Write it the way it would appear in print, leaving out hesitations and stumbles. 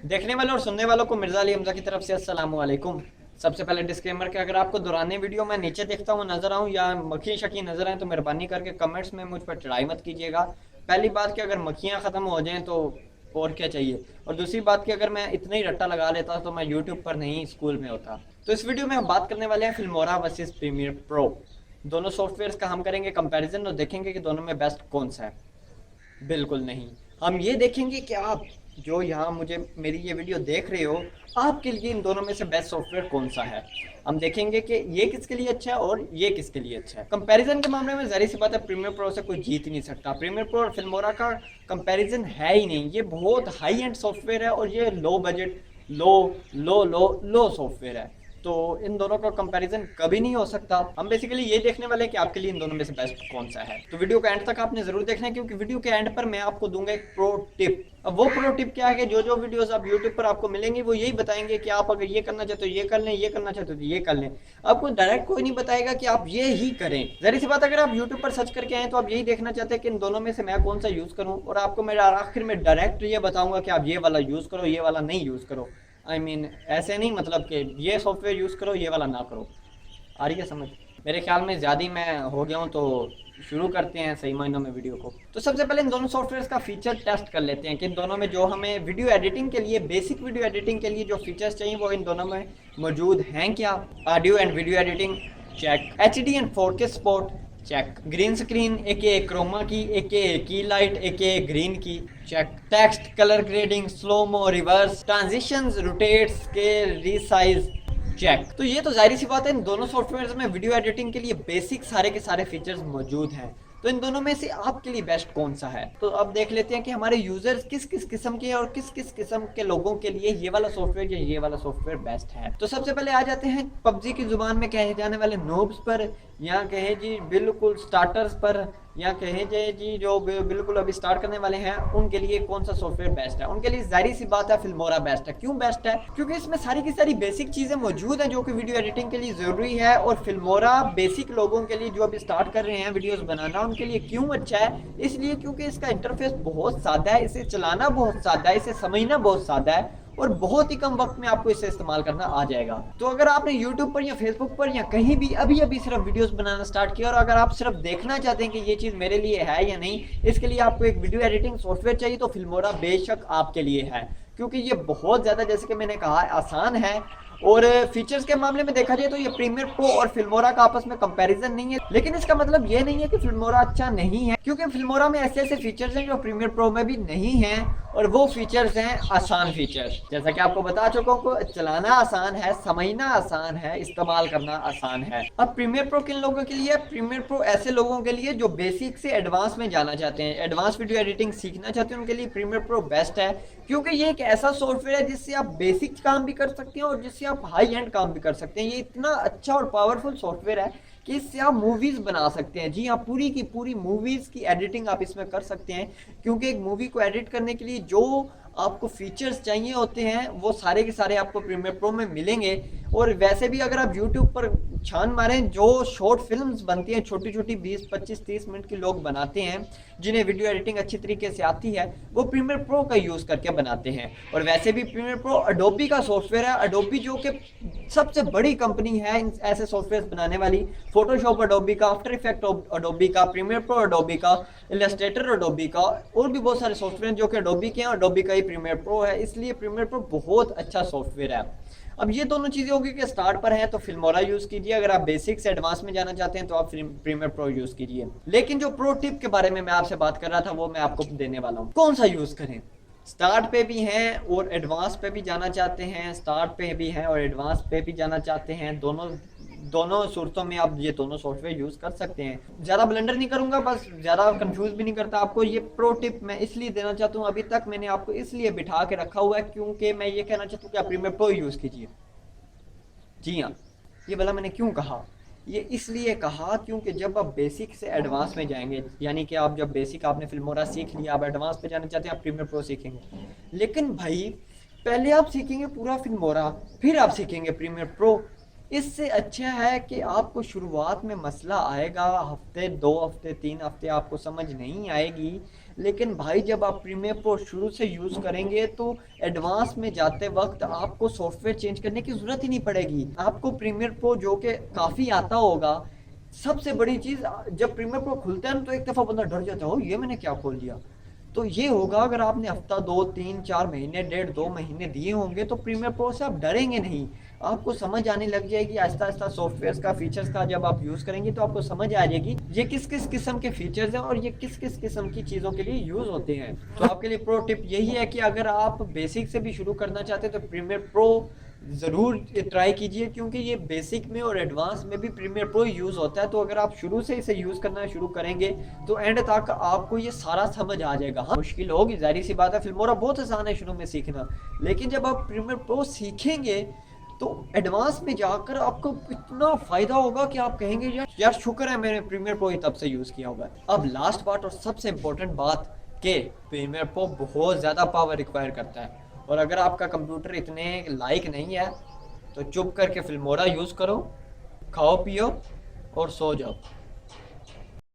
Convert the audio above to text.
देखने वालों और सुनने वालों को मिर्जा अली हमजा की तरफ से अस्सलाम वालेकुम। सबसे पहले डिस्क्लेमर कि अगर आपको दौरान वीडियो मैं नीचे देखता हुआ नजर आऊँ या मक्खी शकी नजर आए तो मेहरबानी करके कमेंट्स में मुझ पर चढ़ाई मत कीजिएगा। पहली बात कि अगर मक्खियाँ ख़त्म हो जाएं तो और क्या चाहिए, और दूसरी बात कि अगर मैं इतना ही रट्टा लगा लेता तो मैं यूट्यूब पर नहीं स्कूल में होता। तो इस वीडियो में हम बात करने वाले हैं फिल्मोरा वर्सेस प्रीमियर प्रो। दोनों सॉफ्टवेयर का हम करेंगे कंपैरिजन और देखेंगे कि दोनों में बेस्ट कौन सा है। बिल्कुल नहीं, हम ये देखेंगे कि आप जो यहाँ मुझे मेरी ये वीडियो देख रहे हो, आपके लिए इन दोनों में से बेस्ट सॉफ्टवेयर कौन सा है। हम देखेंगे कि ये किसके लिए अच्छा है और ये किसके लिए अच्छा है। कंपैरिजन के मामले में ज़ाहिर सी बात है प्रीमियर प्रो से कोई जीत ही नहीं सकता। प्रीमियर प्रो और फिल्मोरा का कंपैरिजन है ही नहीं। ये बहुत हाई एंड सॉफ्टवेयर है और ये लो बजट लो लो लो लो सॉफ्टवेयर है। तो इन दोनों का कंपैरिजन कभी नहीं हो सकता। हम बेसिकली ये देखने वाले हैं कि आपके लिए इन दोनों में से बेस्ट कौन सा है। तो वीडियो को एंड तक आपने जरूर देखना है, क्योंकि वीडियो के एंड पर मैं आपको दूंगा एक प्रो टिप। अब वो प्रो टिप क्या है कि जो वीडियोस आप यूट्यूब पर आपको मिलेंगी वो यही बताएंगे कि आप अगर ये करना चाहते हो ये कर लें, ये करना चाहते हो तो ये कर लें। आपको डायरेक्ट कोई नहीं बताएगा कि आप ये ही करें। जरी सी बात, अगर आप यूट्यूब पर सर्च करके आए तो आप यही देखना चाहते हैं कि इन दोनों में से मैं कौन सा यूज करूं, और आपको मैं आखिर में डायरेक्ट ये बताऊंगा कि आप ये वाला यूज करो, ये वाला नहीं यूज करो। ऐसे नहीं, मतलब कि ये सॉफ्टवेयर यूज़ करो ये वाला ना करो। आ रही है समझ? मेरे ख्याल में ज़्यादा ही मैं हो गया हूँ, तो शुरू करते हैं सही मायनों में वीडियो को। तो सबसे पहले इन दोनों सॉफ्टवेयर्स का फीचर टेस्ट कर लेते हैं कि इन दोनों में जो हमें वीडियो एडिटिंग के लिए, बेसिक वीडियो एडिटिंग के लिए जो फीचर्स चाहिए वो इन दोनों में मौजूद हैं क्या। Audio and video editing check, HD and 4K support check, green screen aka chroma key aka key light aka green key check, text colour grading, slomo, reverse, transitions, rotate, scale, resize check. तो ये तो जाहिर सी बात है इन दोनों software में video editing के लिए बेसिक सारे के सारे फीचर्स मौजूद हैं। तो इन दोनों में से आपके लिए बेस्ट कौन सा है। तो अब देख लेते हैं कि हमारे यूजर्स किस किस किस्म के और किस किस किस्म के लोगों के लिए ये वाला सॉफ्टवेयर या ये वाला सॉफ्टवेयर बेस्ट है। तो सबसे पहले आ जाते हैं पबजी की जुबान में कहे जाने वाले नोब्स पर, या कहे जी बिल्कुल स्टार्टर्स पर, या कहे जाए जी जो बिल्कुल अभी स्टार्ट करने वाले हैं उनके लिए कौन सा सॉफ्टवेयर बेस्ट है। उनके लिए जाहिर सी बात है फिल्मोरा बेस्ट है। क्यों बेस्ट है? क्योंकि इसमें सारी की सारी बेसिक चीज़ें मौजूद हैं जो कि वीडियो एडिटिंग के लिए ज़रूरी है। और फिल्मोरा बेसिक लोगों के लिए जो अभी स्टार्ट कर रहे हैं वीडियोस बनाना, उनके लिए क्यों अच्छा है? इसलिए क्योंकि इसका इंटरफेस बहुत सादा है, इसे चलाना बहुत सादा है, इसे समझना बहुत सादा है और बहुत ही कम वक्त में आपको इसे इस्तेमाल करना आ जाएगा। तो अगर आपने YouTube पर या Facebook पर या कहीं भी अभी अभी सिर्फ वीडियोस बनाना स्टार्ट किया और अगर आप सिर्फ देखना चाहते हैं कि ये चीज़ मेरे लिए है या नहीं, इसके लिए आपको एक वीडियो एडिटिंग सॉफ्टवेयर चाहिए, तो फिल्मोरा बेशक आपके लिए है। क्योंकि ये बहुत ज़्यादा, जैसे कि मैंने कहा, आसान है। और फीचर्स के मामले में देखा जाए तो ये प्रीमियर प्रो और फिल्मोरा का आपस में कंपैरिजन नहीं है, लेकिन इसका मतलब ये नहीं है कि फिल्मोरा अच्छा नहीं है, क्योंकि फिल्मोरा में ऐसे ऐसे फीचर्स हैं जो प्रीमियर प्रो में भी नहीं हैं। और वो फीचर्स हैं आसान फीचर्स, जैसा कि आपको बता चुका हूँ, चलाना आसान है, समझना आसान है, इस्तेमाल करना आसान है। अब प्रीमियर प्रो किन लोगों के लिए? प्रीमियर प्रो ऐसे लोगों के लिए जो बेसिक से एडवांस में जाना चाहते हैं, एडवांस वीडियो एडिटिंग सीखना चाहते हैं, उनके लिए प्रीमियर प्रो बेस्ट है। क्योंकि ये एक ऐसा सॉफ्टवेयर है जिससे आप बेसिक काम भी कर सकते हैं और जिससे आप हाई एंड काम भी कर सकते हैं। ये इतना अच्छा और पावरफुल सॉफ्टवेयर है कि इससे आप मूवीज़ बना सकते हैं। जी हाँ, पूरी की पूरी मूवीज़ की एडिटिंग आप इसमें कर सकते हैं। क्योंकि एक मूवी को एडिट करने के लिए जो आपको फीचर्स चाहिए होते हैं वो सारे के सारे आपको प्रीमियर प्रो में मिलेंगे। और वैसे भी अगर आप यूट्यूब पर छान मारें, जो शॉर्ट फिल्म्स बनती हैं छोटी छोटी 20, 25, 30 मिनट की लोग बनाते हैं, जिन्हें वीडियो एडिटिंग अच्छी तरीके से आती है, वो प्रीमियर प्रो का यूज़ करके बनाते हैं। और वैसे भी प्रीमियर प्रो अडोबी का सॉफ्टवेयर है। अडोबी जो कि सबसे बड़ी कंपनी है इन ऐसे सॉफ्टवेयर बनाने वाली। फोटोशॉप अडोबी का, आफ्टर इफेक्ट अडोबी का, प्रीमियर प्रो अडोबी का, इलस्ट्रेटर अडोबी का, और भी बहुत सारे सॉफ्टवेयर जो कि अडोबी के हैं। अडोबी का ही प्रीमियर प्रो है, इसलिए प्रीमियर प्रो बहुत अच्छा सॉफ्टवेयर है। अब ये दोनों चीज़ें होगी कि स्टार्ट पर है तो फिल्मोरा यूज़ कीजिए, अगर आप बेसिक से एडवांस में जाना चाहते हैं तो आप प्रीमियर प्रो यूज़ कीजिए। लेकिन जो प्रो टिप के बारे में मैं आपसे बात कर रहा था वो मैं आपको देने वाला हूँ। कौन सा यूज़ करें? स्टार्ट पे भी हैं और एडवांस पे भी जाना चाहते हैं, स्टार्ट पे भी हैं और एडवांस पे भी जाना चाहते हैं, दोनों दोनों सूरतों में आप ये दोनों सॉफ्टवेयर यूज़ कर सकते हैं। ज़्यादा ब्लेंडर नहीं करूँगा, बस ज़्यादा कंफ्यूज भी नहीं करता आपको। ये प्रो टिप मैं इसलिए देना चाहता हूँ, अभी तक मैंने आपको इसलिए बिठा के रखा हुआ है क्योंकि मैं ये कहना चाहता हूँ कि आप प्रीमियर प्रो यूज़ कीजिए। जी हाँ, ये भला मैंने क्यों कहा? ये इसलिए कहा क्योंकि जब आप बेसिक से एडवांस में जाएंगे, यानी कि आप जब बेसिक आपने फिल्मोरा सीख लिया, आप एडवांस पे जाना चाहते हैं, आप प्रीमियर प्रो सीखेंगे। लेकिन भाई पहले आप सीखेंगे पूरा फिल्मोरा, फिर आप सीखेंगे प्रीमियर प्रो। इससे अच्छा है कि आपको शुरुआत में मसला आएगा, हफ्ते 2 हफ्ते 3 हफ्ते आपको समझ नहीं आएगी, लेकिन भाई जब आप प्रीमियर प्रो शुरू से यूज़ करेंगे तो एडवांस में जाते वक्त आपको सॉफ्टवेयर चेंज करने की ज़रूरत ही नहीं पड़ेगी। आपको प्रीमियर प्रो जो कि काफ़ी आता होगा, सबसे बड़ी चीज़ जब प्रीमियर प्रो खुलता है ना तो एक दफ़ा बंदा डर जाता है, हो ये मैंने क्या खोल दिया। तो ये होगा अगर आपने हफ्ता 2 3 4 महीने 1.5 2 महीने दिए होंगे तो प्रीमियर प्रो से आप डरेंगे नहीं। आपको समझ आने लग जाएगी आहिस्ता आहिस्ता सॉफ्टवेयर का, फीचर्स का। जब आप यूज़ करेंगे तो आपको समझ आ जाएगी ये किस किस किस्म के फीचर्स हैं और ये किस किस किस्म की चीज़ों के लिए यूज़ होते हैं। तो आपके लिए प्रो टिप यही है कि अगर आप बेसिक से भी शुरू करना चाहते हैं तो प्रीमियर प्रो ज़रूर ट्राई कीजिए, क्योंकि ये बेसिक में और एडवांस में भी प्रीमियर प्रो यूज़ होता है। तो अगर आप शुरू से इसे यूज़ करना शुरू करेंगे तो एंड तक आपको ये सारा समझ आ जाएगा। हाँ मुश्किल होगी, जाहिर सी बात है, फिल्मोरा बहुत आसान है शुरू में सीखना, लेकिन जब आप प्रीमियर प्रो सीखेंगे तो एडवांस में जाकर आपको इतना फ़ायदा होगा कि आप कहेंगे यार यार शुक्र है मैंने प्रीमियर प्रो ही तब से यूज़ किया होगा। अब लास्ट बात और सबसे इम्पोर्टेंट बात कि प्रीमियर प्रो बहुत ज़्यादा पावर रिक्वायर करता है, और अगर आपका कंप्यूटर इतने लायक नहीं है तो चुप करके फिल्मोरा यूज़ करो, खाओ पियो और सो जाओ।